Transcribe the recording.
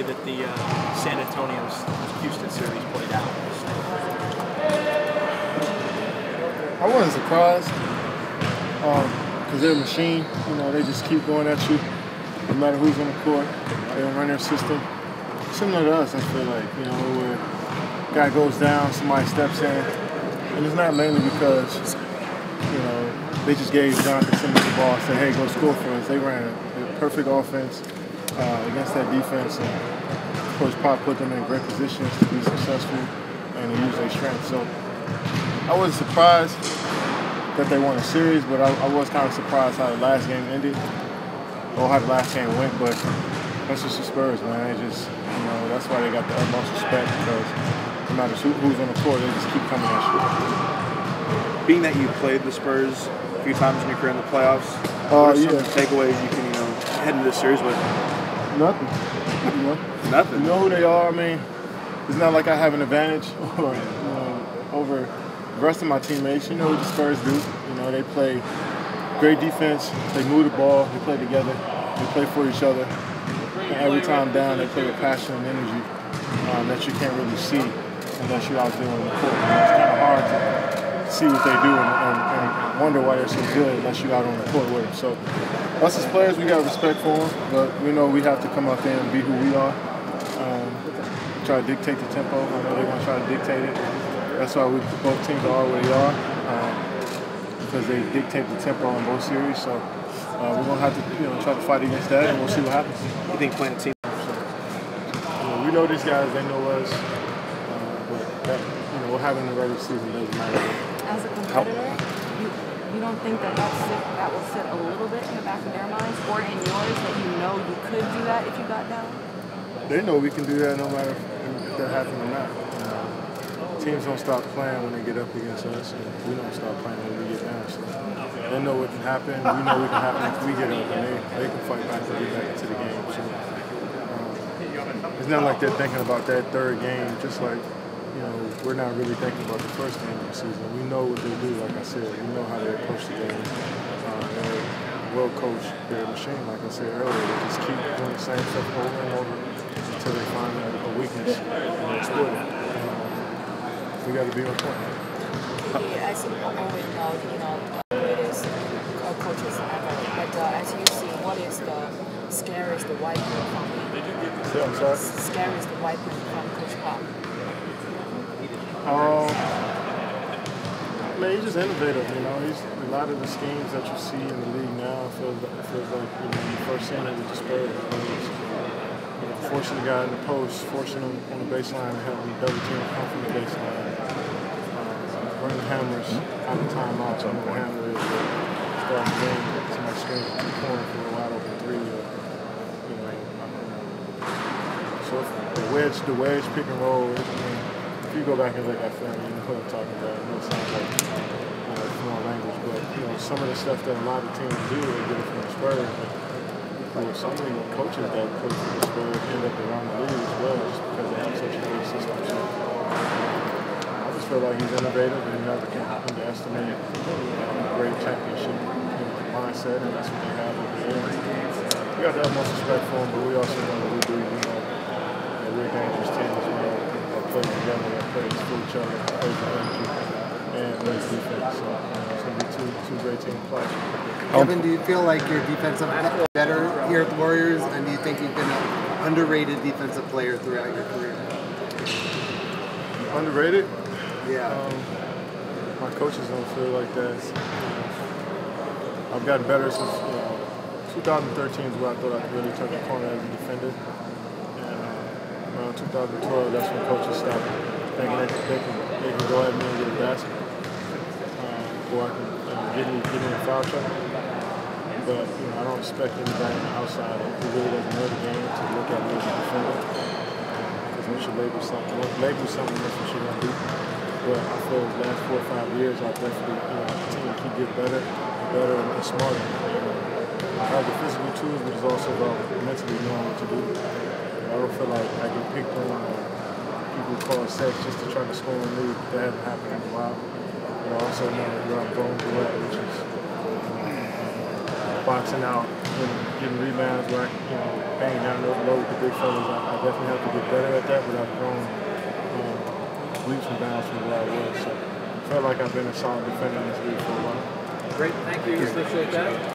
way that the San Antonio Houston series played out? I wasn't surprised because they're a machine. You know, they just keep going at you no matter who's on the court. They don't run their system. Similar to us, I feel like, you know, where a guy goes down, somebody steps in, and it's not mainly because, you know, they just gave Jonathan Simmons the ball and said, hey, go score for us. They ran a perfect offense against that defense, and Coach Pop put them in great positions to be successful and to use their strength. So I wasn't surprised that they won a series, but I was kind of surprised how the last game ended, or how the last game went, but that's just the Spurs, man. They just, you know, that's why they got the utmost respect, because no matter who's on the court, they just keep coming at you. Being that you played the Spurs a few times in your career in the playoffs, what are some takeaways you can, head into this series with? Nothing. Nothing. You know who they are. I mean, it's not like I have an advantage over the rest of my teammates. You know what the Spurs do. You know, they play great defense. They move the ball. They play together. They play for each other. And every time down, they play with passion and energy that you can't really see unless you're out there on the court. It's kind of hard to see what they do and wonder why they're so good unless you're out on the court with them. So us as players, we got respect for them, but we know we have to come out there and be who we are. Try to dictate the tempo. I know they're going to try to dictate it. That's why both teams are where they are, because they dictate the tempo in both series. So we're going to have to try to fight against that, and we'll see what happens. You think playing a team? We know these guys, they know us, but that, what happened in the regular season doesn't matter. As a competitor, you don't think that will sit a little bit in the back of their minds, or in yours, that you could do that if you got down? They know we can do that no matter if that happened or not. Teams don't stop playing when they get up against us, and we don't stop playing when we get down. So they know what can happen. We know what can happen if we get up, and they can fight back to get back into the game. So it's not like they're thinking about that third game, just like we're not really thinking about the first game of the season. We know what they do, like I said. We know how they approach the game. They're well coached. They're a machine, like I said earlier. They just keep doing the same stuff over and over until they find a weakness and exploit it. We got to be on point. As you always know, greatest coaches ever. But as you see, what is the scariest weapon from Coach Pop? He's just innovative. He's a lot of the schemes that you see in the league now. Feels like you first seen it with the Spurs. Forcing the guy in the post, forcing him on the baseline, having double team come from the baseline. Running the hammers out of timeouts. The hammer is start the game. Somebody screams at the corner for a wide open three. So the wedge pick and roll. If you go back and look at film, you know what I'm talking about. I know it sounds like foreign language, but some of the stuff that a lot of teams do, they get it from the Spurs. But some of the coaches that coach for the Spurs end up around the league as well, just because they have such a great system. So I just feel like he's innovative, and you never can underestimate a great championship mindset, and that's what they have over there. We got the utmost respect for him, but we also know what we do. We're a dangerous team as well. That play together, that plays for each other, that plays for energy, and plays defense. So it's going to be two great teams to play. Kevin, do you feel like your defensive better here at the Warriors, and do you think you've been an underrated defensive player throughout your career? Underrated? Yeah. My coaches don't feel like that. I've gotten better since 2013 is where I thought I could really turn the corner as a defender. And around 2012, that's when coaches stopped thinking that they can go at me and get a basket, or I can get in foul trouble. But I don't expect anybody on the outside who really doesn't know the game to look at me as a defender. Because once you label something, that's what you're going to do. But I feel the last 4 or 5 years, I've definitely continue to keep getting better and smarter. I have the physical tools, but it's also about mentally knowing what to do. I don't feel like I get picked on or people call sets just to try to score on me. That hasn't happened in a while. But I also know where I'm going to, which is boxing out getting rebounds where I, banging down those low with the big fellas. I definitely have to get better at that, but I've grown leaps and bounds from where I was. So I feel like I've been a solid defender in this league for a while. Great, thank you. Appreciate that.